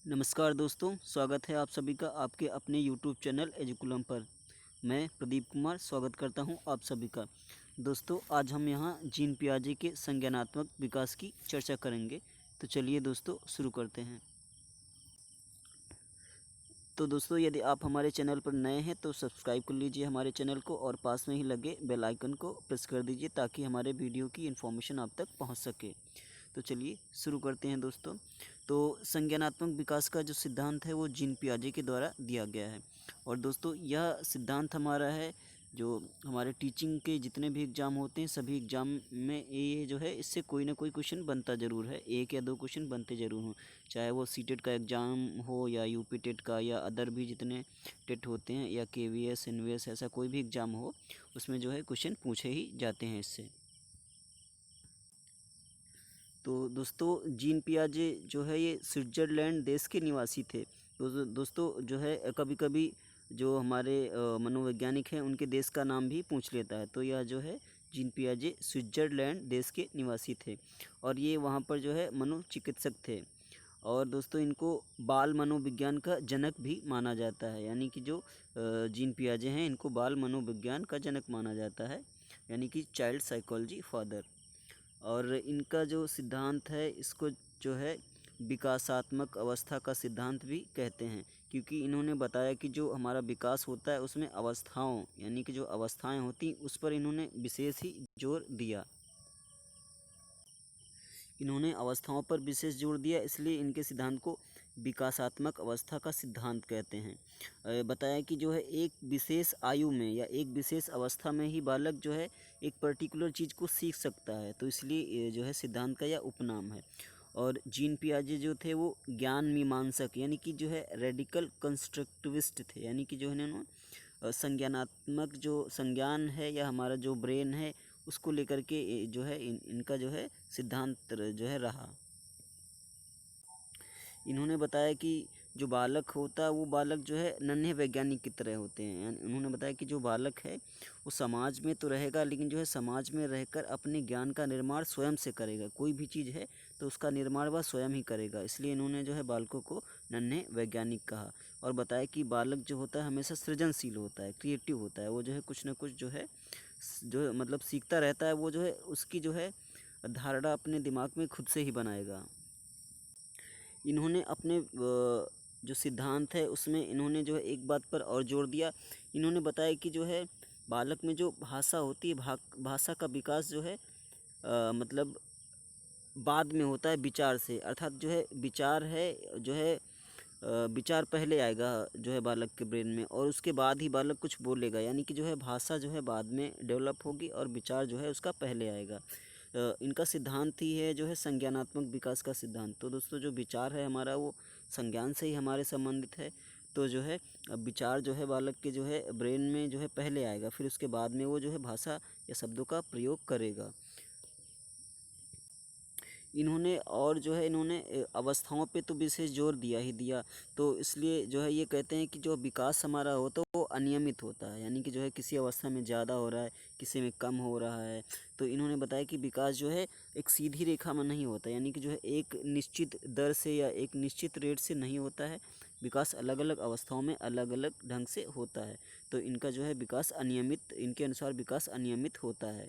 नमस्कार दोस्तों, स्वागत है आप सभी का आपके अपने यूट्यूब चैनल एजुकुलम पर। मैं प्रदीप कुमार स्वागत करता हूं आप सभी का। दोस्तों, आज हम यहां जीन पियाजे के संज्ञानात्मक विकास की चर्चा करेंगे। तो चलिए दोस्तों शुरू करते हैं। तो दोस्तों, यदि आप हमारे चैनल पर नए हैं तो सब्सक्राइब कर लीजिए हमारे चैनल को और पास में ही लगे बेल आइकन को प्रेस कर दीजिए ताकि हमारे वीडियो की इन्फॉर्मेशन आप तक पहुंच सके। तो चलिए शुरू करते हैं दोस्तों। तो संज्ञानात्मक विकास का जो सिद्धांत है वो जीन पियाजे के द्वारा दिया गया है। और दोस्तों, यह सिद्धांत हमारा है जो हमारे टीचिंग के जितने भी एग्ज़ाम होते हैं सभी एग्ज़ाम में ये जो है इससे कोई ना कोई क्वेश्चन बनता ज़रूर है, एक या दो क्वेश्चन बनते ज़रूर हों। चाहे वो सीटेट का एग्ज़ाम हो या यूपी टेट का या अदर भी जितने टेट होते हैं या केवीएस एनवीएस ऐसा कोई भी एग्ज़ाम हो, उसमें जो है क्वेश्चन पूछे ही जाते हैं इससे। तो दोस्तों, जीन पियाजे जो है ये स्विट्ज़रलैंड देश के निवासी थे। तो दोस्तों जो है कभी कभी जो हमारे मनोवैज्ञानिक हैं उनके देश का नाम भी पूछ लेता है। तो यह जो है जीन पियाजे स्विट्ज़रलैंड देश के निवासी थे और ये वहाँ पर जो है मनोचिकित्सक थे। और दोस्तों, इनको बाल मनोविज्ञान का जनक भी माना जाता है, यानी कि जो जीन पियाजे हैं इनको बाल मनोविज्ञान का जनक माना जाता है, यानी कि चाइल्ड साइकोलॉजी फादर। और इनका जो सिद्धांत है इसको जो है विकासात्मक अवस्था का सिद्धांत भी कहते हैं, क्योंकि इन्होंने बताया कि जो हमारा विकास होता है उसमें अवस्थाओं यानी कि जो अवस्थाएं होती उस पर इन्होंने विशेष ही जोर दिया। इन्होंने अवस्थाओं पर विशेष जोर दिया, इसलिए इनके सिद्धांत को विकासात्मक अवस्था का सिद्धांत कहते हैं। बताया कि जो है एक विशेष आयु में या एक विशेष अवस्था में ही बालक जो है एक पर्टिकुलर चीज़ को सीख सकता है, तो इसलिए ये जो है सिद्धांत का यह उपनाम है। और जीन पियाजे जो थे वो ज्ञान मीमांसक यानी कि जो है रेडिकल कंस्ट्रक्टिविस्ट थे, यानी कि जो है इन्होंने संज्ञानात्मक जो संज्ञान है या हमारा जो ब्रेन है उसको लेकर के जो है इनका जो है सिद्धांत जो है रहा। इन्होंने बताया कि जो बालक होता है वो बालक जो है नन्हे वैज्ञानिक की तरह होते हैं, यानी उन्होंने बताया कि जो बालक है वो समाज में तो रहेगा लेकिन जो है समाज में रहकर अपने ज्ञान का निर्माण स्वयं से करेगा। कोई भी चीज़ है तो उसका निर्माण वह स्वयं ही करेगा, इसलिए इन्होंने जो है बालकों को नन्हे वैज्ञानिक कहा। और बताया कि बालक जो होता है हमेशा सृजनशील होता है, क्रिएटिव होता है, वो जो है कुछ ना कुछ जो है मतलब सीखता रहता है, वो जो है उसकी जो है धारणा अपने दिमाग में खुद से ही बनाएगा। इन्होंने अपने जो सिद्धांत है उसमें इन्होंने जो है एक बात पर और जोर दिया। इन्होंने बताया कि जो है बालक में जो भाषा होती है भाषा का विकास जो है मतलब बाद में होता है विचार से, अर्थात जो है विचार है जो है विचार पहले आएगा जो है बालक के ब्रेन में और उसके बाद ही बालक कुछ बोलेगा, यानी कि जो है भाषा जो है बाद में डेवलप होगी और विचार जो है उसका पहले आएगा। इनका सिद्धांत ही है जो है संज्ञानात्मक विकास का सिद्धांत। तो दोस्तों, जो विचार है हमारा वो संज्ञान से ही हमारे संबंधित है। तो जो है विचार जो है बालक के जो है ब्रेन में जो है पहले आएगा, फिर उसके बाद में वो जो है भाषा या शब्दों का प्रयोग करेगा। इन्होंने और जो है इन्होंने अवस्थाओं पे तो विशेष जोर दिया ही दिया। तो इसलिए जो है ये कहते हैं कि जो विकास हमारा होता है वो अनियमित होता है, यानी कि जो है किसी अवस्था में ज़्यादा हो रहा है किसी में कम हो रहा है। तो इन्होंने बताया कि विकास जो है एक सीधी रेखा में नहीं होता, यानी कि जो है एक निश्चित दर से या एक निश्चित रेट से नहीं होता है। विकास अलग अलग अवस्थाओं में अलग अलग ढंग से होता है। तो इनका जो है विकास अनियमित, इनके अनुसार विकास अनियमित होता है।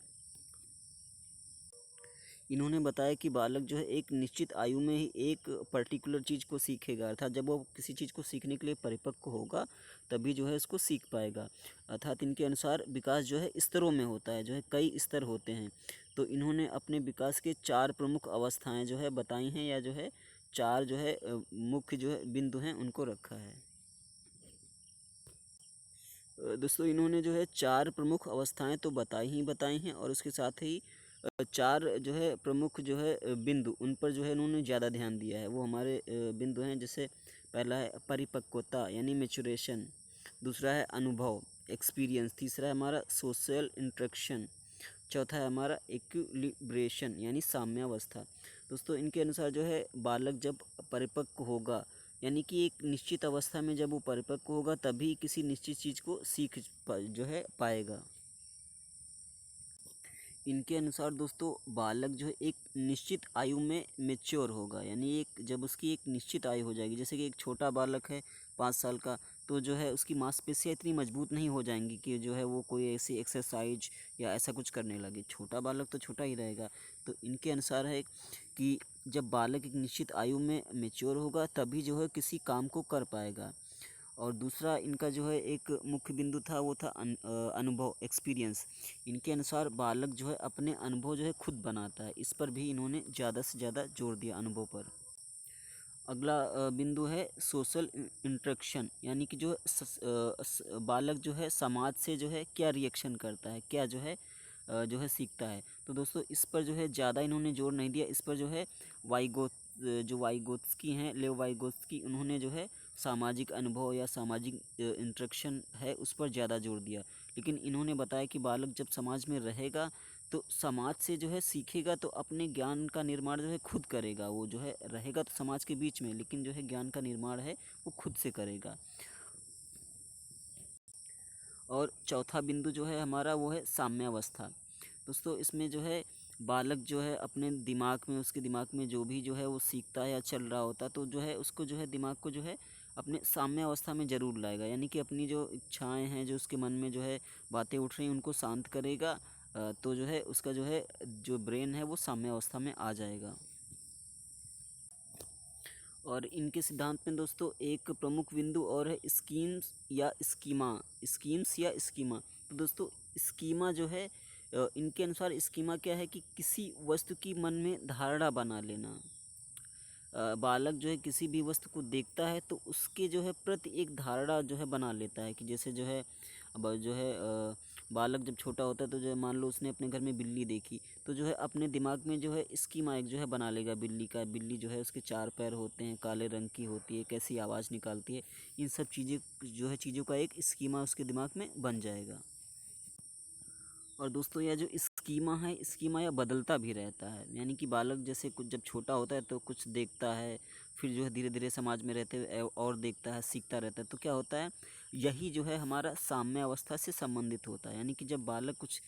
इन्होंने बताया कि बालक जो है एक निश्चित आयु में ही एक पर्टिकुलर चीज़ को सीखेगा, अर्थात जब वो किसी चीज़ को सीखने के लिए परिपक्व होगा तभी जो है उसको सीख पाएगा। अर्थात इनके अनुसार विकास जो है स्तरों में होता है, जो है कई स्तर होते हैं। तो इन्होंने अपने विकास के 4 प्रमुख अवस्थाएं जो है बताई हैं, या जो है 4 जो है मुख्य जो है बिंदु हैं उनको रखा है। दोस्तों, इन्होंने जो है 4 प्रमुख अवस्थाएं तो बताई ही बताई हैं और उसके साथ ही 4 जो है प्रमुख जो है बिंदु उन पर जो है इन्होंने ज़्यादा ध्यान दिया है। वो हमारे बिंदु हैं, जैसे पहला है परिपक्वता यानी मैच्योरेशन, दूसरा है अनुभव एक्सपीरियंस, तीसरा है हमारा सोशल इंटरेक्शन, चौथा है हमारा इक्विलिब्रेशन यानी साम्यावस्था। दोस्तों, इनके अनुसार जो है बालक जब परिपक्व होगा, यानी कि एक निश्चित अवस्था में जब वो परिपक्व होगा तभी किसी निश्चित चीज़ को जो है पाएगा। इनके अनुसार दोस्तों बालक जो है एक निश्चित आयु में मैच्योर होगा, यानी एक जब उसकी एक निश्चित आयु हो जाएगी, जैसे कि एक छोटा बालक है 5 साल का, तो जो है उसकी मांसपेशियाँ इतनी मजबूत नहीं हो जाएंगी कि जो है वो कोई ऐसी एक्सरसाइज या ऐसा कुछ करने लगे। छोटा बालक तो छोटा ही रहेगा। तो इनके अनुसार है कि जब बालक एक निश्चित आयु में मैच्योर होगा तभी जो है किसी काम को कर पाएगा। और दूसरा इनका जो है एक मुख्य बिंदु था वो था अनुभव, एक्सपीरियंस। इनके अनुसार बालक जो है अपने अनुभव जो है खुद बनाता है, इस पर भी इन्होंने ज़्यादा से ज़्यादा जोर दिया, अनुभव पर। अगला बिंदु है सोशल इंटरेक्शन, यानी कि जो बालक जो है समाज से जो है क्या रिएक्शन करता है, क्या जो है सीखता है। तो दोस्तों इस पर जो है ज़्यादा इन्होंने जोर नहीं दिया। इस पर जो है वाइगोत जो वाइगोत्स्की हैं, लेव वाइगोत्स्की, उन्होंने जो है सामाजिक अनुभव या सामाजिक इंटरेक्शन है उस पर ज़्यादा जोर दिया। लेकिन इन्होंने बताया कि बालक जब समाज में रहेगा तो समाज से जो है सीखेगा, तो अपने ज्ञान का निर्माण जो है खुद करेगा। वो जो है रहेगा तो समाज के बीच में, लेकिन जो है ज्ञान का निर्माण है वो खुद से करेगा। और चौथा बिंदु जो है हमारा वो है साम्यावस्था। दोस्तों इसमें जो है बालक जो है अपने दिमाग में, उसके दिमाग में जो भी जो है वो सीखता है या चल रहा होता, तो जो है उसको जो है दिमाग को जो है अपने साम्य अवस्था में ज़रूर लाएगा, यानी कि अपनी जो इच्छाएं हैं, जो उसके मन में जो है बातें उठ रही हैं, उनको शांत करेगा। तो जो है उसका जो है जो ब्रेन है वो साम्य अवस्था में आ जाएगा। और इनके सिद्धांत में दोस्तों एक प्रमुख बिंदु और है स्कीम्स या स्कीमा, स्कीम्स या स्कीमा। तो दोस्तों स्कीमा जो है इनके अनुसार स्कीमा क्या है कि किसी वस्तु की मन में धारणा बना लेना। बालक जो है किसी भी वस्तु को देखता है तो उसके जो है प्रति एक धारणा जो है बना लेता है, कि जैसे जो है अब जो है बालक जब छोटा होता है तो जो है मान लो उसने अपने घर में बिल्ली देखी, तो जो है अपने दिमाग में जो है स्कीमा एक जो है बना लेगा बिल्ली का। बिल्ली जो है उसके 4 पैर होते हैं, काले रंग की होती है, कैसी आवाज़ निकालती है, इन सब चीज़ें जो है चीज़ों का एक स्कीमा उसके दिमाग में बन जाएगा। और दोस्तों यह जो स्कीमा है, स्कीमा यह बदलता भी रहता है, यानी कि बालक जैसे कुछ जब छोटा होता है तो कुछ देखता है, फिर जो है धीरे धीरे समाज में रहते हुए और देखता है, सीखता रहता है। तो क्या होता है, यही जो है हमारा साम्य अवस्था से संबंधित होता है, यानी कि जब बालक कुछ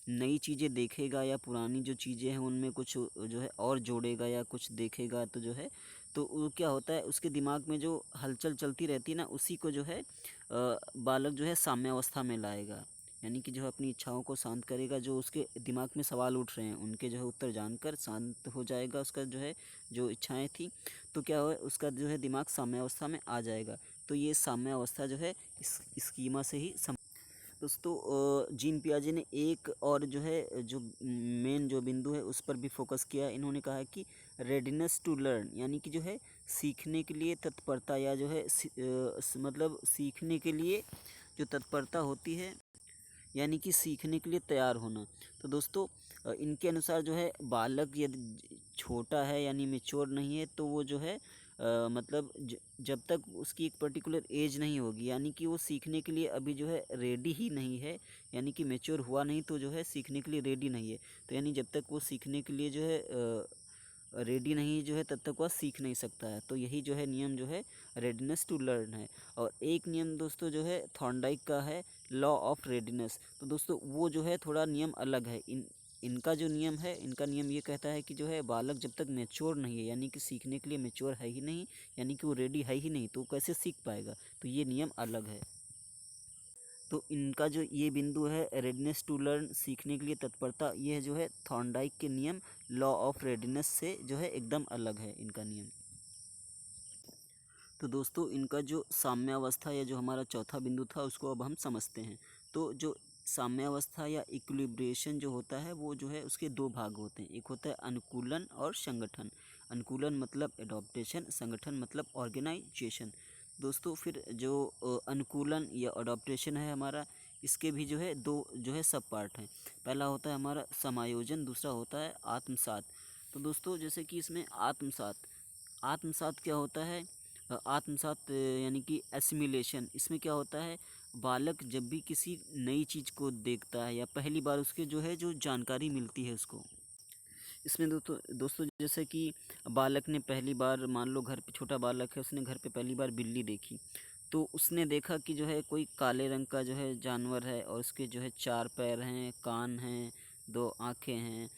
नई चीज़ें देखेगा या पुरानी जो चीज़ें हैं उनमें कुछ जो है और जोड़ेगा या कुछ देखेगा, तो जो है तो वो क्या होता है उसके दिमाग में जो हलचल चलती रहती है ना, उसी को जो है बालक जो है साम्य अवस्था में लाएगा, यानी कि जो है अपनी इच्छाओं को शांत करेगा। जो उसके दिमाग में सवाल उठ रहे हैं उनके जो है उत्तर जानकर शांत हो जाएगा उसका जो है जो इच्छाएं थी, तो क्या हो उसका जो है दिमाग साम्य अवस्था में आ जाएगा। तो ये साम्य अवस्था जो है इस स्कीमा से ही दोस्तों जीन पियाजे ने एक और जो है जो मेन जो बिंदु है उस पर भी फोकस किया। इन्होंने कहा है कि रेडिनेस टू लर्न, यानी कि जो है सीखने के लिए तत्परता, या जो है मतलब सीखने के लिए जो तत्परता होती है, यानी कि सीखने के लिए तैयार होना। तो दोस्तों इनके अनुसार जो है बालक यदि छोटा है यानी मैच्योर नहीं है, तो वो जो है मतलब जब तक उसकी एक पर्टिकुलर एज नहीं होगी, यानी कि वो सीखने के लिए अभी जो है रेडी ही नहीं है, यानी कि मैच्योर हुआ नहीं तो जो है सीखने के लिए रेडी नहीं है। तो यानी जब तक वो सीखने के लिए जो है रेडी नहीं जो है तब तक वह सीख नहीं सकता है। तो यही जो है नियम जो है रेडीनेस टू लर्न है। और एक नियम दोस्तों जो है थॉर्नडाइक का है, लॉ ऑफ रेडीनेस। तो दोस्तों वो जो है थोड़ा नियम अलग है। इनका जो नियम है, इनका नियम ये कहता है कि जो है बालक जब तक मैच्योर नहीं है, यानी कि सीखने के लिए मैच्योर है ही नहीं, यानी कि वो रेडी है ही नहीं, तो वो कैसे सीख पाएगा। तो ये नियम अलग है। तो इनका जो ये बिंदु है रेडनेस टू लर्न, सीखने के लिए तत्परता, ये जो है थॉर्नडाइक के नियम लॉ ऑफ रेडनेस से जो है एकदम अलग है इनका नियम। तो दोस्तों इनका जो साम्यावस्था या जो हमारा चौथा बिंदु था उसको अब हम समझते हैं। तो जो साम्यावस्था या इक्विलिब्रेशन जो होता है वो जो है उसके दो भाग होते हैं, एक होता है अनुकूलन और संगठन। अनुकूलन मतलब एडॉप्टेशन, संगठन मतलब ऑर्गेनाइजेशन। दोस्तों फिर जो अनुकूलन या अडॉप्टेशन है हमारा, इसके भी जो है दो जो है सब पार्ट हैं। पहला होता है हमारा समायोजन, दूसरा होता है आत्मसात। तो दोस्तों जैसे कि इसमें आत्मसात, आत्मसात क्या होता है, आत्मसात यानी कि एसिमिलेशन। इसमें क्या होता है, बालक जब भी किसी नई चीज़ को देखता है या पहली बार उसके जो है जो जानकारी मिलती है उसको, इसमें दोस्तों जैसे कि बालक ने पहली बार, मान लो घर पे छोटा बालक है, उसने घर पे पहली बार बिल्ली देखी, तो उसने देखा कि जो है कोई काले रंग का जो है जानवर है और उसके जो है 4 पैर हैं, कान हैं, दो आँखें हैं।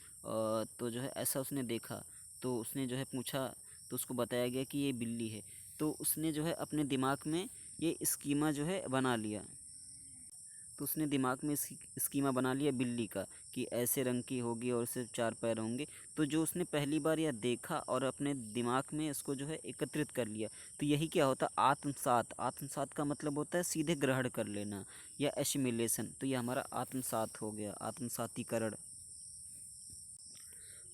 तो जो है ऐसा उसने देखा, तो उसने जो है पूछा, तो उसको बताया गया कि ये बिल्ली है। तो उसने जो है अपने दिमाग में ये स्कीमा जो है बना लिया। तो उसने दिमाग में स्कीमा बना लिया बिल्ली का, कि ऐसे रंग की होगी और सिर्फ 4 पैर होंगे। तो जो उसने पहली बार यह देखा और अपने दिमाग में इसको जो है एकत्रित कर लिया, तो यही क्या होता है आत्मसात। आत्मसात का मतलब होता है सीधे ग्रहण कर लेना या एसिमिलेशन। तो ये हमारा आत्मसात हो गया, आत्मसातीकरण।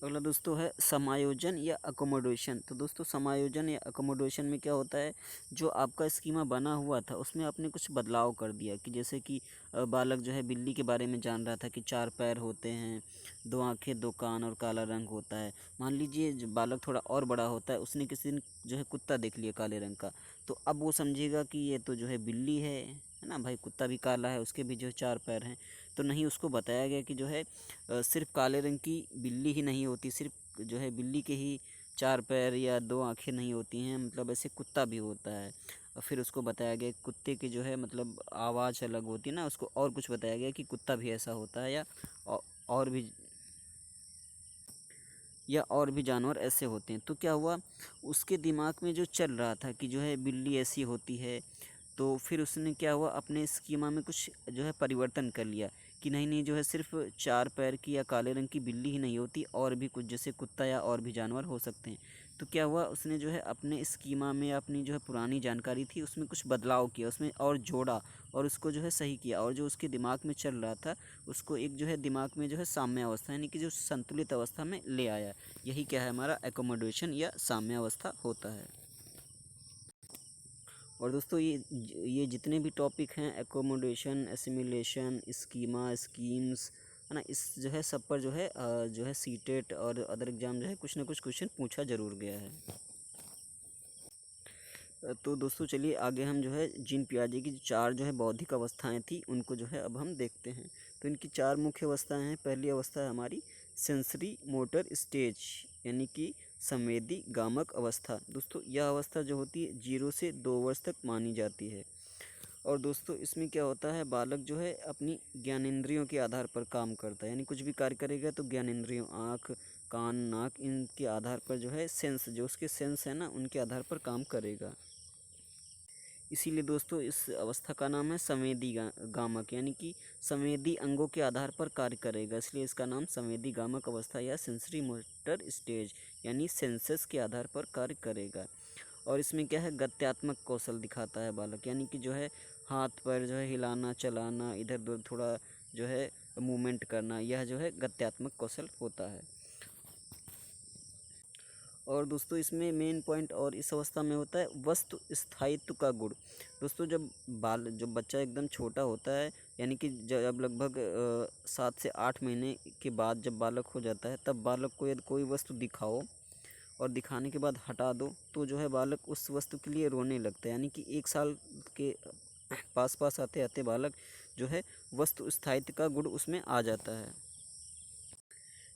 अगला दोस्तों है समायोजन या अकोमोडेशन। तो दोस्तों समायोजन या अकोमोडेशन में क्या होता है, जो आपका स्कीमा बना हुआ था उसमें आपने कुछ बदलाव कर दिया। कि जैसे कि बालक जो है बिल्ली के बारे में जान रहा था कि 4 पैर होते हैं, 2 आँखें, 2 कान और काला रंग होता है। मान लीजिए जो बालक थोड़ा और बड़ा होता है, उसने किसी दिन जो है कुत्ता देख लिया काले रंग का, तो अब वो समझेगा कि ये तो जो है बिल्ली है ना भाई, कुत्ता भी काला है, उसके भी जो है 4 पैर हैं। तो नहीं, उसको बताया गया कि जो है सिर्फ काले रंग की बिल्ली ही नहीं होती, सिर्फ जो है बिल्ली के ही 4 पैर या 2 आँखें नहीं होती हैं, मतलब ऐसे कुत्ता भी होता है। और फिर उसको बताया गया कुत्ते की जो है मतलब आवाज़ अलग होती है ना, उसको और कुछ बताया गया कि कुत्ता भी ऐसा होता है, औ और भी और भी जानवर ऐसे होते हैं। तो क्या हुआ, उसके दिमाग में जो चल रहा था कि जो है बिल्ली ऐसी होती है, तो फिर उसने क्या हुआ अपने स्कीमा में कुछ जो है परिवर्तन कर लिया कि नहीं नहीं, जो है सिर्फ 4 पैर की या काले रंग की बिल्ली ही नहीं होती, और भी कुछ जैसे कुत्ता या और भी जानवर हो सकते हैं। तो क्या हुआ, उसने जो है अपने स्कीमा में अपनी जो है पुरानी जानकारी थी उसमें कुछ बदलाव किया, उसमें और जोड़ा और उसको जो है सही किया, और जो उसके दिमाग में चल रहा था उसको एक जो है दिमाग में जो है साम्य अवस्था यानी कि जो संतुलित अवस्था में ले आया। यही क्या है हमारा एकोमोडेशन या साम्य अवस्था होता है। और दोस्तों ये जितने भी टॉपिक हैं एकोमोडेशन, एसिमिलेशन, स्कीमा, स्कीम्स, है ना, इस जो है सब पर जो है सीटेट और अदर एग्जाम जो है कुछ ना कुछ क्वेश्चन पूछा ज़रूर गया है। तो दोस्तों चलिए आगे हम जो है जीन पियाजे की 4 जो है बौद्धिक अवस्थाएं थी उनको जो है अब हम देखते हैं। तो इनकी 4 मुख्य अवस्थाएं हैं। पहली अवस्था है हमारी सेंसरी मोटर स्टेज यानी कि संवेदी गामक अवस्था। दोस्तों यह अवस्था जो होती है 0 से 2 वर्ष तक मानी जाती है। और दोस्तों इसमें क्या होता है, बालक जो है अपनी ज्ञानेंद्रियों के आधार पर काम करता है, यानी कुछ भी कार्य करेगा तो ज्ञानेंद्रियों आँख, कान, नाक, इनके आधार पर जो है सेंस, जो उसके सेंस है ना उनके आधार पर काम करेगा। इसीलिए दोस्तों इस अवस्था का नाम है संवेदी गामक, यानी कि संवेदी अंगों के आधार पर कार्य करेगा, इसलिए इसका नाम संवेदी गामक अवस्था या सेंसरी मोटर स्टेज यानी सेंसस के आधार पर कार्य करेगा। और इसमें क्या है, गत्यात्मक कौशल दिखाता है बालक, यानी कि जो है हाथ पैर जो है हिलाना, चलाना, इधर उधर थोड़ा जो है मूवमेंट करना, यह जो है गत्यात्मक कौशल होता है। और दोस्तों इसमें मेन पॉइंट और इस अवस्था में होता है वस्तु स्थायित्व का गुण। दोस्तों जब बच्चा एकदम छोटा होता है, यानी कि जब लगभग 7 से 8 महीने के बाद जब बालक हो जाता है, तब बालक को यदि कोई वस्तु दिखाओ और दिखाने के बाद हटा दो, तो जो है बालक उस वस्तु के लिए रोने लगता है। यानी कि 1 साल के पास पास आते आते बालक जो है वस्तु स्थायित्व का गुण उसमें आ जाता है।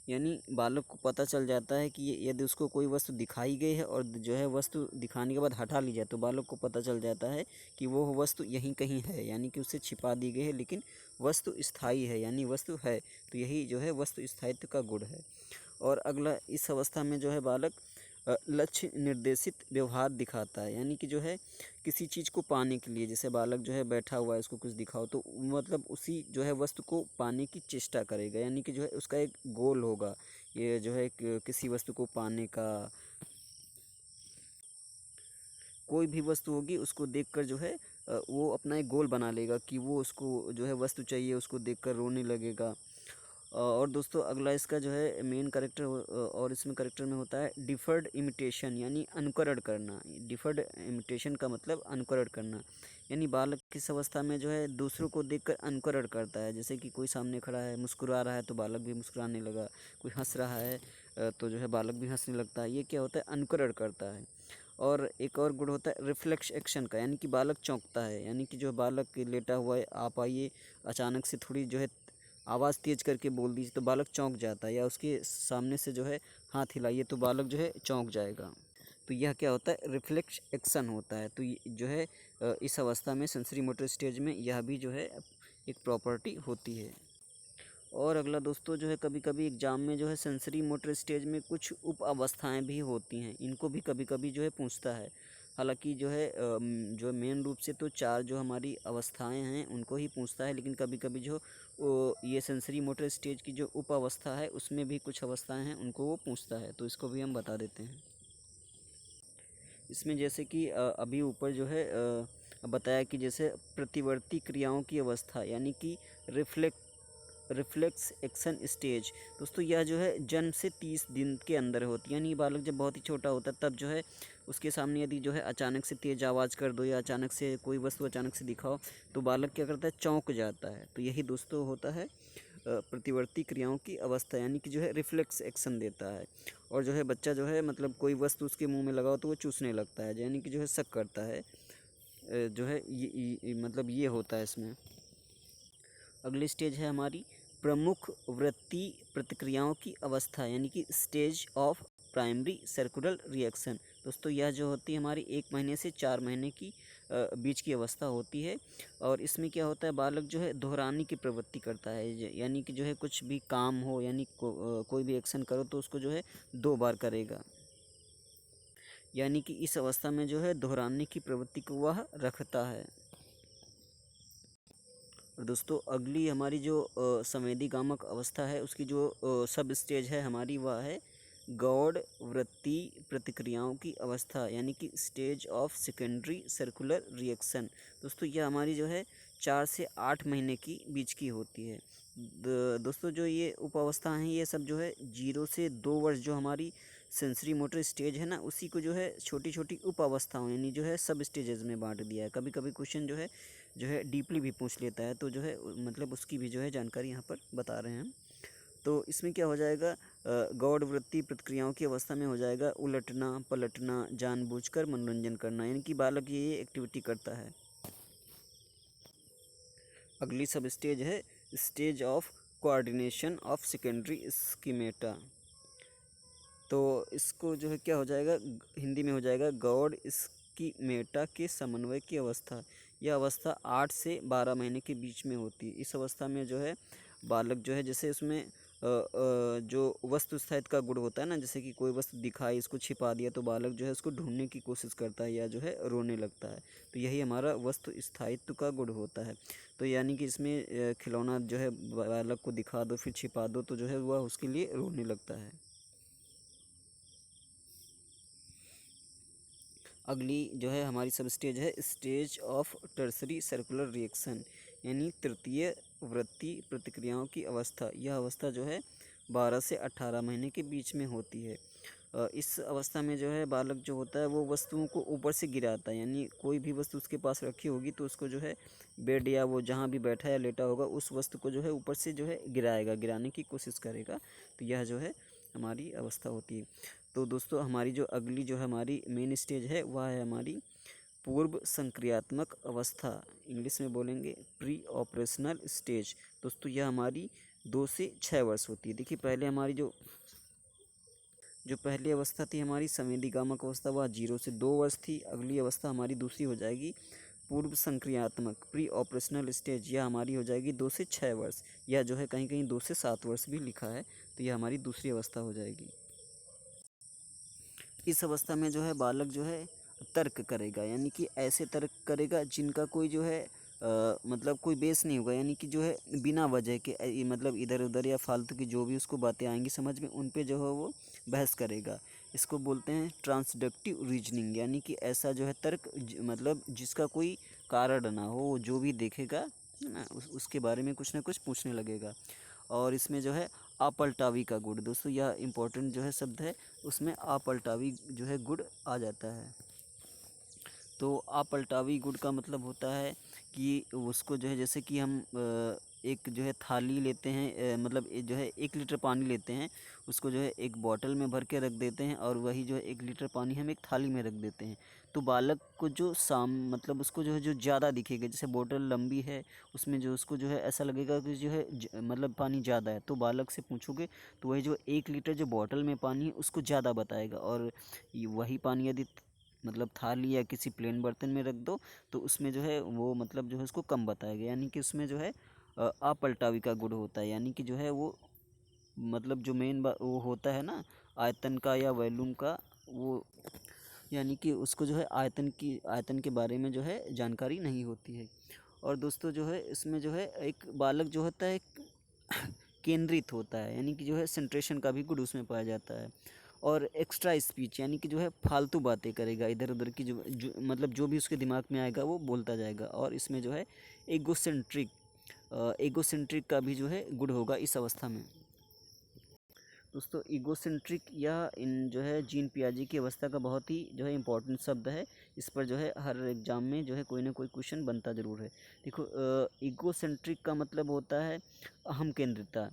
यानी बालक को पता चल जाता है कि यदि उसको कोई वस्तु दिखाई गई है और जो है वस्तु दिखाने के बाद हटा ली जाए, तो बालक को पता चल जाता है कि वो वस्तु यहीं कहीं है, यानी कि उसे छिपा दी गई है, लेकिन वस्तु स्थायी है, यानी वस्तु है। तो यही जो है वस्तु स्थायित्व का गुण है। और अगला, इस अवस्था में जो है बालक लक्ष्य निर्देशित व्यवहार दिखाता है, यानी कि जो है किसी चीज़ को पाने के लिए, जैसे बालक जो है बैठा हुआ है, उसको कुछ दिखाओ तो मतलब उसी जो है वस्तु को पाने की चेष्टा करेगा, यानी कि जो है उसका एक गोल होगा, ये जो है किसी वस्तु को पाने का। कोई भी वस्तु होगी उसको देखकर जो है वो अपना एक गोल बना लेगा कि वो उसको जो है वस्तु चाहिए, उसको देखकर रोने लगेगा। और दोस्तों अगला इसका जो है मेन करेक्टर और इसमें करेक्टर में होता है डिफर्ड इमिटेशन यानी अनुकरण करना। डिफर्ड इमिटेशन का मतलब अनुकरण करना, यानी बालक किस अवस्था में जो है दूसरों को देखकर अनुकरण करता है। जैसे कि कोई सामने खड़ा है मुस्कुरा रहा है तो बालक भी मुस्कुराने लगा, कोई हंस रहा है तो जो है बालक भी हंसने लगता है। ये क्या होता है, अनुकरण करता है। और एक और गुण होता है रिफ्लेक्स एक्शन का, यानी कि बालक चौंकता है, यानी कि जो बालक लेटा हुआ है आप आइए, अचानक से थोड़ी जो है आवाज़ तेज करके बोल दीजिए तो बालक चौंक जाता है, या उसके सामने से जो है हाथ हिलाइए तो बालक जो है चौंक जाएगा। तो यह क्या होता है, रिफ्लेक्स एक्शन होता है। तो जो है इस अवस्था में सेंसरी मोटर स्टेज में यह भी जो है एक प्रॉपर्टी होती है। और अगला दोस्तों जो है कभी कभी एग्जाम में जो है सेंसरी मोटर स्टेज में कुछ उप अवस्थाएँ भी होती हैं, इनको भी कभी कभी जो है पूछता है। हालांकि जो है जो मेन रूप से तो चार जो हमारी अवस्थाएं हैं उनको ही पूछता है, लेकिन कभी कभी जो ये सेंसरी मोटर स्टेज की जो उप अवस्था है उसमें भी कुछ अवस्थाएं हैं उनको वो पूछता है, तो इसको भी हम बता देते हैं। इसमें जैसे कि अभी ऊपर जो है बताया कि जैसे प्रतिवर्ती क्रियाओं की अवस्था यानी कि रिफ्लेक्स एक्शन स्टेज। दोस्तों यह जो है जन्म से 30 दिन के अंदर होती है, यानी बालक जब बहुत ही छोटा होता है तब जो है उसके सामने यदि जो है अचानक से तेज़ आवाज़ कर दो या अचानक से कोई वस्तु अचानक से दिखाओ तो बालक क्या करता है, चौंक जाता है। तो यही दोस्तों होता है प्रतिवर्ती क्रियाओं की अवस्था, यानी कि जो है रिफ्लेक्स एक्शन देता है। और जो है बच्चा जो है मतलब कोई वस्तु उसके मुंह में लगाओ तो वो चूसने लगता है, यानी कि जो है शक करता है। जो है मतलब ये होता है इसमें। अगली स्टेज है हमारी प्रमुख वृत्ति प्रतिक्रियाओं की अवस्था, यानी कि stage of primary circular reaction. दोस्तों यह जो होती है हमारी 1 महीने से 4 महीने की बीच की अवस्था होती है। और इसमें क्या होता है, बालक जो है दोहराने की प्रवृत्ति करता है, यानी कि जो है कुछ भी काम हो यानी कोई भी एक्शन करो तो उसको जो है 2 बार करेगा, यानी कि इस अवस्था में जो है दोहराने की प्रवृत्ति को वह रखता है। और दोस्तों अगली हमारी जो संवेदीगामक अवस्था है उसकी जो सब स्टेज है हमारी वह है गौड़ वृत्ति प्रतिक्रियाओं की अवस्था, यानी कि stage of secondary circular reaction. दोस्तों यह हमारी जो है 4 से 8 महीने की बीच की होती है। दोस्तों जो ये उप अवस्था हैं ये सब जो है 0 से 2 वर्ष जो हमारी सेंसरी मोटर स्टेज है ना, उसी को जो है छोटी छोटी उप अवस्थाओं यानी जो है सब स्टेजेस में बांट दिया है। कभी कभी क्वेश्चन जो है डीपली भी पूछ लेता है, तो जो है मतलब उसकी भी जो है जानकारी यहाँ पर बता रहे हैं हम। तो इसमें क्या हो जाएगा, गौड़ वृत्ति प्रतिक्रियाओं की अवस्था में हो जाएगा उलटना पलटना, जानबूझकर मनोरंजन करना, यानी कि बालक ये एक्टिविटी करता है। अगली सब स्टेज है stage of coordination of secondary schemata. तो इसको जो है क्या हो जाएगा, हिंदी में हो जाएगा गौड़ स्कीमेटा के समन्वय की अवस्था। यह अवस्था 8 से 12 महीने के बीच में होती है। इस अवस्था में जो है बालक जो है जैसे उसमें जो वस्तु स्थायित्व का गुण होता है ना, जैसे कि कोई वस्तु दिखाई इसको छिपा दिया तो बालक जो है उसको ढूंढने की कोशिश करता है या जो है रोने लगता है। तो यही हमारा वस्तु स्थायित्व का गुण होता है। तो यानी कि इसमें खिलौना जो है बालक को दिखा दो फिर छिपा दो तो जो है वह उसके लिए रोने लगता है। अगली जो है हमारी सब स्टेज है stage of tertiary circular reaction, यानी तृतीय वृत्ति प्रतिक्रियाओं की अवस्था। यह अवस्था जो है 12 से 18 महीने के बीच में होती है। इस अवस्था में जो है बालक जो होता है वो वस्तुओं को ऊपर से गिराता है, यानी कोई भी वस्तु उसके पास रखी होगी तो उसको जो है बेड या वो जहाँ भी बैठा या लेटा होगा उस वस्तु को जो है ऊपर से जो है गिराने की कोशिश करेगा। तो यह जो है हमारी अवस्था होती है। तो दोस्तों हमारी जो अगली जो हमारी मेन स्टेज है वह है हमारी पूर्व संक्रियात्मक अवस्था, इंग्लिश में बोलेंगे प्री ऑपरेशनल स्टेज। दोस्तों यह हमारी 2 से 6 वर्ष होती है। देखिए पहले हमारी जो पहली अवस्था थी हमारी संवेदीगामक अवस्था वह 0 से 2 वर्ष थी। अगली अवस्था हमारी दूसरी हो जाएगी पूर्व संक्रियात्मक प्री ऑपरेशनल स्टेज, यह हमारी हो जाएगी 2 से 6 वर्ष, या जो है कहीं कहीं 2 से 7 वर्ष भी लिखा है, तो यह हमारी दूसरी अवस्था हो जाएगी। इस अवस्था में जो है बालक जो है तर्क करेगा, यानी कि ऐसे तर्क करेगा जिनका कोई जो है मतलब कोई बेस नहीं होगा, यानी कि जो है बिना वजह के मतलब इधर उधर या फालतू की जो भी उसको बातें आएंगी समझ में उन पे जो है वो बहस करेगा। इसको बोलते हैं ट्रांसडक्टिव रीजनिंग, यानी कि ऐसा जो है तर्क मतलब जिसका कोई कारण ना हो, जो भी देखेगा है ना उसके बारे में कुछ ना कुछ पूछने लगेगा। और इसमें जो है अपलटावी का गुण, दोस्तों यह इम्पोर्टेंट जो है शब्द है, उसमें अपलटावी जो है गुण आ जाता है। तो अपलटावी गुण का मतलब होता है कि उसको जो है जैसे कि हम एक जो है थाली लेते हैं, मतलब जो है 1 लीटर पानी लेते हैं, उसको जो है एक बॉटल में भर के रख देते हैं और वही जो है 1 लीटर पानी हम एक थाली में रख देते हैं। तो बालक को जो मतलब उसको जो है जो ज़्यादा दिखेगा, जैसे बोतल लंबी है उसमें जो उसको जो है ऐसा लगेगा कि जो है मतलब पानी ज़्यादा है, तो बालक से पूछोगे तो वही जो 1 लीटर जो बॉटल में पानी है उसको ज़्यादा बताएगा। और वही पानी यदि मतलब थाली या किसी प्लेन बर्तन में रख दो तो उसमें जो है वो मतलब जो है उसको कम बताएगा, यानी कि उसमें जो है अपलटावी का गुण होता है, यानी कि जो है वो मतलब जो मेन वो होता है ना आयतन का या वॉल्यूम का, वो यानी कि उसको जो है आयतन के बारे में जो है जानकारी नहीं होती है। और दोस्तों जो है इसमें जो है एक बालक जो होता है केंद्रित होता है, यानी कि जो है सेंट्रेशन का भी गुण उसमें पाया जाता है। और एक्स्ट्रा स्पीच यानी कि जो है फालतू बातें करेगा, इधर उधर की मतलब जो भी उसके दिमाग में आएगा वो बोलता जाएगा। और इसमें जो है एगोसेंट्रिक एगोसेंट्रिक का भी जो है गुण होगा इस अवस्था में। दोस्तों ईगोसेंट्रिक यह इन जो है जीन पियाजे की अवस्था का बहुत ही जो है इम्पोर्टेंट शब्द है। इस पर जो है हर एग्जाम में जो है कोई ना कोई क्वेश्चन बनता ज़रूर है। देखो ईगोसेंट्रिक का मतलब होता है अहम केंद्रिता,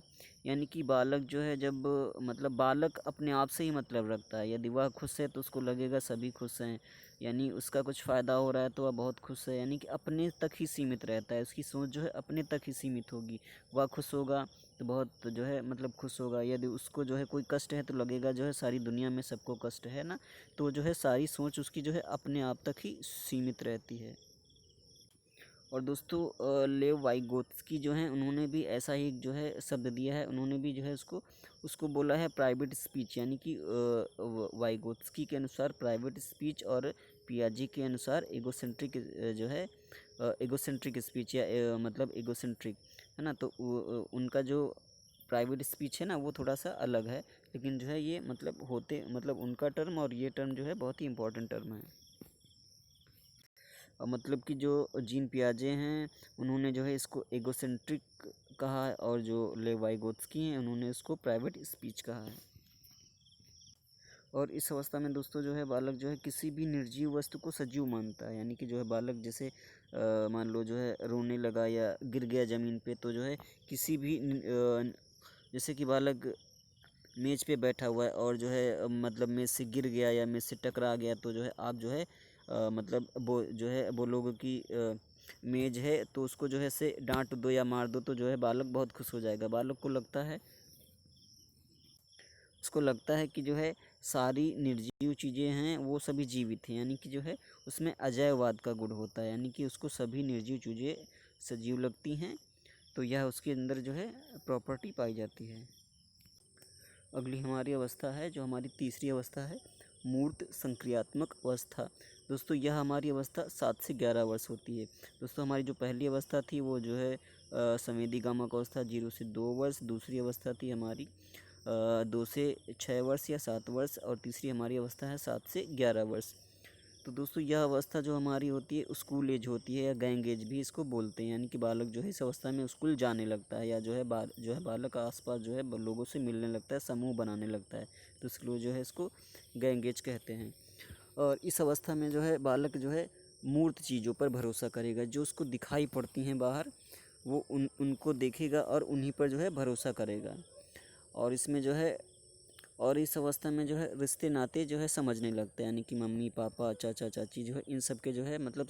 यानी कि बालक जो है जब मतलब बालक अपने आप से ही मतलब रखता है। यदि वह खुश है तो उसको लगेगा सभी खुश हैं, यानी उसका कुछ फ़ायदा हो रहा है तो वह बहुत खुश है, यानी कि अपने तक ही सीमित रहता है। उसकी सोच जो है अपने तक ही सीमित होगी। वह खुश होगा तो बहुत जो है मतलब खुश होगा, यदि उसको जो है कोई कष्ट है तो लगेगा जो है सारी दुनिया में सबको कष्ट है ना, तो जो है सारी सोच उसकी जो है अपने आप तक ही सीमित रहती है। और दोस्तों लेव वाइगोत्स्की जो हैं उन्होंने भी ऐसा ही जो है शब्द दिया है। उन्होंने भी जो है उसको उसको बोला है प्राइवेट स्पीच, यानी कि वाइगोत्स्की के अनुसार प्राइवेट स्पीच और पियाजे के अनुसार एगोसेंट्रिक जो है एगोसेंट्रिक स्पीच या मतलब एगोसेंट्रिक है ना। तो उनका जो प्राइवेट स्पीच है ना वो थोड़ा सा अलग है, लेकिन जो है ये मतलब होते मतलब उनका टर्म और ये टर्म जो है बहुत ही इंपॉर्टेंट टर्म है। मतलब कि जो जीन पियाजे हैं उन्होंने जो है इसको एगोसेंट्रिक कहा है, और जो लेव वाइगोत्स्की हैं उन्होंने इसको प्राइवेट स्पीच कहा है। और इस अवस्था में दोस्तों जो है बालक जो है किसी भी निर्जीव वस्तु को सजीव मानता है, यानी कि जो है बालक जैसे मान लो जो है रोने लगा या गिर गया ज़मीन पे, तो जो है किसी भी जैसे कि बालक मेज़ पे बैठा हुआ है और जो है मतलब मेज़ से गिर गया या मेज़ से टकरा गया, तो जो है आप जो है मतलब वो जो है बोलोगे कि मेज़ है तो उसको जो है से डांट दो या मार दो, तो जो है बालक बहुत खुश हो जाएगा। बालक को लगता है उसको लगता है कि जो है सारी निर्जीव चीज़ें हैं वो सभी जीवित हैं, यानी कि जो है उसमें अजैववाद का गुण होता है, यानी कि उसको सभी निर्जीव चीज़ें सजीव लगती हैं, तो यह उसके अंदर जो है प्रॉपर्टी पाई जाती है। अगली हमारी अवस्था है जो हमारी तीसरी अवस्था है, मूर्त संक्रियात्मक अवस्था। दोस्तों यह हमारी अवस्था 7 से 11 वर्ष होती है। दोस्तों हमारी जो पहली अवस्था थी वो जो है संवेदीगामक अवस्था 0 से 2 वर्ष, दूसरी अवस्था थी हमारी 2 से 6 वर्ष या 7 वर्ष, और तीसरी हमारी अवस्था है 7 से 11 वर्ष। तो दोस्तों यह अवस्था जो हमारी होती है स्कूल एज होती है या गैंग एज भी इसको बोलते हैं, यानी कि बालक जो है इस अवस्था में स्कूल जाने लगता है, या जो है बालक आसपास जो है लोगों से मिलने लगता है, समूह बनाने लगता है, तो इसलिए जो है इसको गैंग एज कहते हैं। और इस अवस्था में जो है बालक जो है मूर्त चीज़ों पर भरोसा करेगा, जो उसको दिखाई पड़ती हैं बाहर वो उनको देखेगा और उन्हीं पर जो है भरोसा करेगा। और इसमें जो है और इस अवस्था में जो है रिश्ते नाते जो है समझने लगता है, यानी कि मम्मी पापा चाचा चाची जो है इन सब के जो है मतलब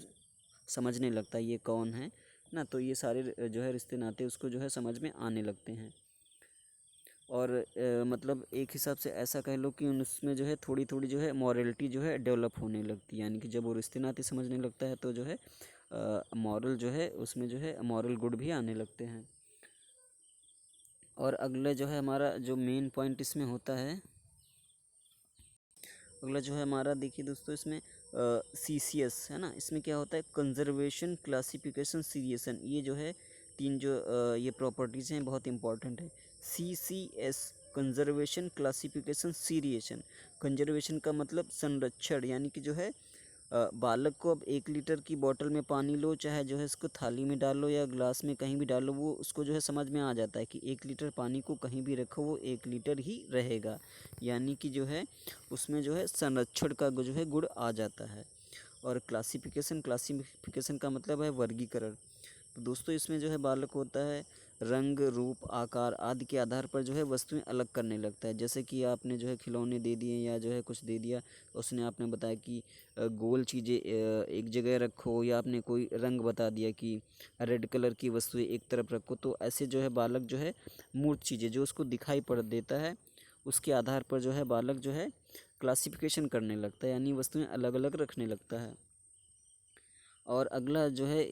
समझने लगता है ये कौन है ना, तो ये सारे जो है रिश्ते नाते उसको जो है समझ में आने लगते हैं। और मतलब एक हिसाब से ऐसा कह लो कि उसमें जो है थोड़ी थोड़ी जो है मॉरलिटी जो है डेवलप होने लगती है, यानी कि जब वो रिश्ते नाते समझने लगता है तो जो है मॉरल जो है उसमें जो है मॉरल गुड भी आने लगते हैं। और अगले जो है हमारा जो मेन पॉइंट इसमें होता है, अगला जो है हमारा देखिए दोस्तों इसमें CCS है ना, इसमें क्या होता है कंजर्वेशन क्लासिफिकेशन सीरियसन, ये जो है तीन जो ये प्रॉपर्टीज़ हैं बहुत इंपॉर्टेंट है। CCS कंजर्वेशन क्लासिफिकेशन सीरियसन, कंजर्वेशन का मतलब संरक्षण, यानी कि जो है बालक को अब 1 लीटर की बोतल में पानी लो, चाहे जो है इसको थाली में डालो या ग्लास में कहीं भी डालो, वो उसको जो है समझ में आ जाता है कि 1 लीटर पानी को कहीं भी रखो वो 1 लीटर ही रहेगा, यानी कि जो है उसमें जो है संरक्षण का जो है गुण आ जाता है। और क्लासिफिकेशन का मतलब है वर्गीकरण। तो दोस्तों इसमें जो है बालक होता है रंग रूप आकार आदि के आधार पर जो है वस्तुएं अलग करने लगता है, जैसे कि आपने जो है खिलौने दे दिए या जो है कुछ दे दिया, उसने आपने बताया कि गोल चीज़ें एक जगह रखो, या आपने कोई रंग बता दिया कि रेड कलर की वस्तुएं एक तरफ रखो, तो ऐसे जो है बालक जो है मूर्त चीज़ें जो उसको दिखाई पड़ देता है उसके आधार पर जो है बालक जो है क्लासिफिकेशन करने लगता है, यानी वस्तुएं अलग अलग रखने लगता है। और अगला जो है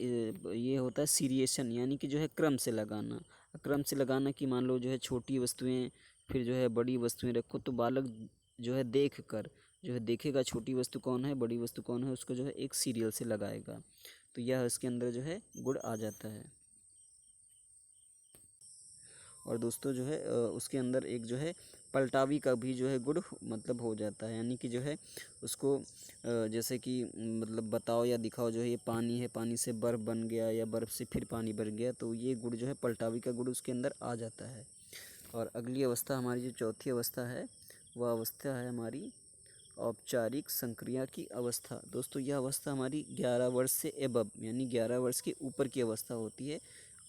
ये होता है सीरिएशन, यानी कि जो है क्रम से लगाना। क्रम से लगाना कि मान लो जो है छोटी वस्तुएं फिर जो है बड़ी वस्तुएं रखो, तो बालक जो है देख कर जो है देखेगा छोटी वस्तु कौन है बड़ी वस्तु कौन है, उसको जो है एक सीरियल से लगाएगा। तो यह इसके अंदर जो है गुण आ जाता है। और दोस्तों जो है उसके अंदर एक जो है पलटावी का भी जो है गुण मतलब हो जाता है, यानी कि जो है उसको जैसे कि मतलब बताओ या दिखाओ जो है ये पानी है, पानी से बर्फ़ बन गया या बर्फ़ से फिर पानी बन गया, तो ये गुण जो है पलटावी का गुण उसके अंदर आ जाता है। और अगली अवस्था हमारी जो चौथी अवस्था है वह अवस्था है हमारी औपचारिक संक्रिया की अवस्था। दोस्तों यह अवस्था हमारी 11 वर्ष से एबव यानी 11 वर्ष के ऊपर की अवस्था होती है।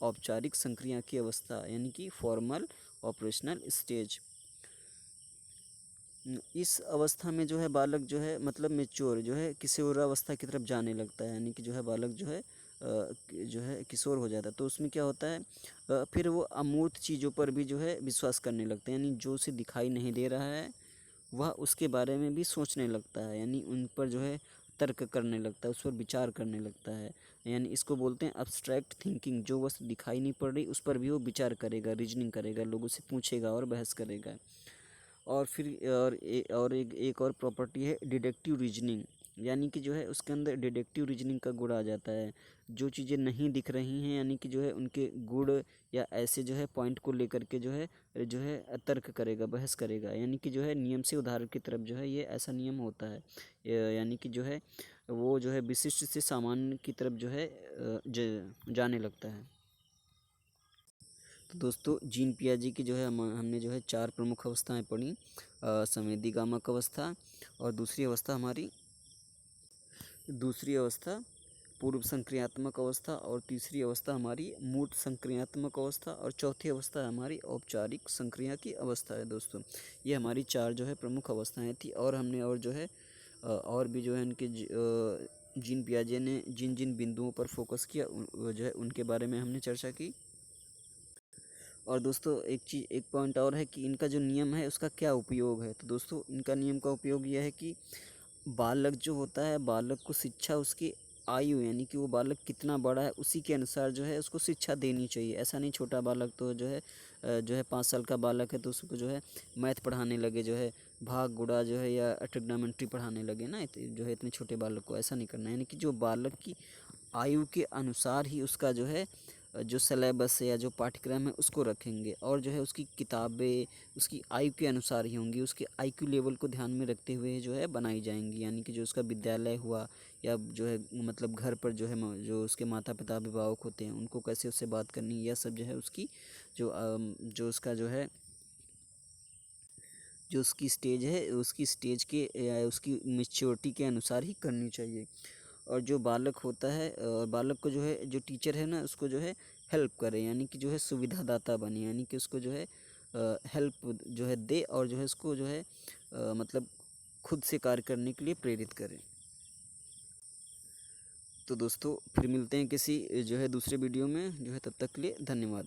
औपचारिक संक्रिया की अवस्था यानी कि फॉर्मल ऑपरेशनल स्टेज। इस अवस्था में जो है बालक जो है मतलब मेच्योर जो है किशोरावस्था की तरफ जाने लगता है, यानी कि जो है बालक जो है किशोर हो जाता है। तो उसमें क्या होता है फिर वो अमूर्त चीज़ों पर भी जो है विश्वास करने लगता है, यानी जो उसे दिखाई नहीं दे रहा है वह उसके बारे में भी सोचने लगता है, यानी उन पर जो है तर्क करने लगता है, उस पर विचार करने लगता है। यानी इसको बोलते हैं अब्स्ट्रैक्ट थिंकिंग। जो वस्तु दिखाई नहीं पड़ रही उस पर भी वो विचार करेगा, रीजनिंग करेगा, लोगों से पूछेगा और बहस करेगा। और फिर एक और प्रॉपर्टी है डिडक्टिव रीजनिंग, यानी कि जो है उसके अंदर डिडक्टिव रीजनिंग का गुण आ जाता है। जो चीज़ें नहीं दिख रही हैं यानी कि जो है उनके गुण या ऐसे जो है पॉइंट को लेकर के जो है तर्क करेगा, बहस करेगा, यानी कि जो है नियम से उदाहरण की तरफ जो है ये ऐसा नियम होता है। यानी कि जो है वो जो है विशिष्ट से सामान्य की तरफ जो है जाने लगता है। तो दोस्तों जीन पियाजे की जो है हमने जो है 4 प्रमुख अवस्थाएं पढ़ी। संवेदीगामक अवस्था, और दूसरी अवस्था पूर्व संक्रियात्मक अवस्था, और तीसरी अवस्था हमारी मूर्त संक्रियात्मक अवस्था, और चौथी अवस्था हमारी औपचारिक संक्रिया की अवस्था है। दोस्तों ये हमारी 4 जो है प्रमुख अवस्थाएं थी। और हमने और जो है और भी जो है इनके जीन पियाजे ने जिन जिन बिंदुओं पर फोकस किया जो है उनके बारे में हमने चर्चा की। और दोस्तों एक पॉइंट और है कि इनका जो नियम है उसका क्या उपयोग है। तो दोस्तों इनका नियम का उपयोग यह है कि बालक जो होता है बालक को शिक्षा उसकी आयु यानी कि वो बालक कितना बड़ा है उसी के अनुसार जो है उसको शिक्षा देनी चाहिए। ऐसा नहीं छोटा बालक तो जो है 5 साल का बालक है तो उसको जो है मैथ पढ़ाने लगे, जो है भाग गुड़ा जो है या ट्रिग्नोमेट्री पढ़ाने लगे ना, जो है इतने छोटे बालक को ऐसा नहीं करना। यानी कि जो बालक की आयु के अनुसार ही उसका जो है जो सिलेबस या जो पाठ्यक्रम है उसको रखेंगे, और जो है उसकी किताबें उसकी आयु के अनुसार ही होंगी, उसके आईक्यू लेवल को ध्यान में रखते हुए जो है बनाई जाएंगी। यानी कि जो उसका विद्यालय हुआ या जो है मतलब घर पर जो है जो उसके माता पिता अभिभावक होते हैं उनको कैसे उससे बात करनी, यह सब जो है उसकी जो उसका जो उसकी स्टेज है उसकी स्टेज के या उसकी मैच्योरिटी के अनुसार ही करनी चाहिए। और जो बालक होता है बालक को जो है जो टीचर है ना उसको जो है हेल्प करे, यानी कि जो है सुविधादाता बने, यानी कि उसको जो है हेल्प जो है दे और जो है उसको जो है मतलब खुद से कार्य करने के लिए प्रेरित करे। तो दोस्तों फिर मिलते हैं किसी जो है दूसरे वीडियो में, जो है तब तक के लिए धन्यवाद।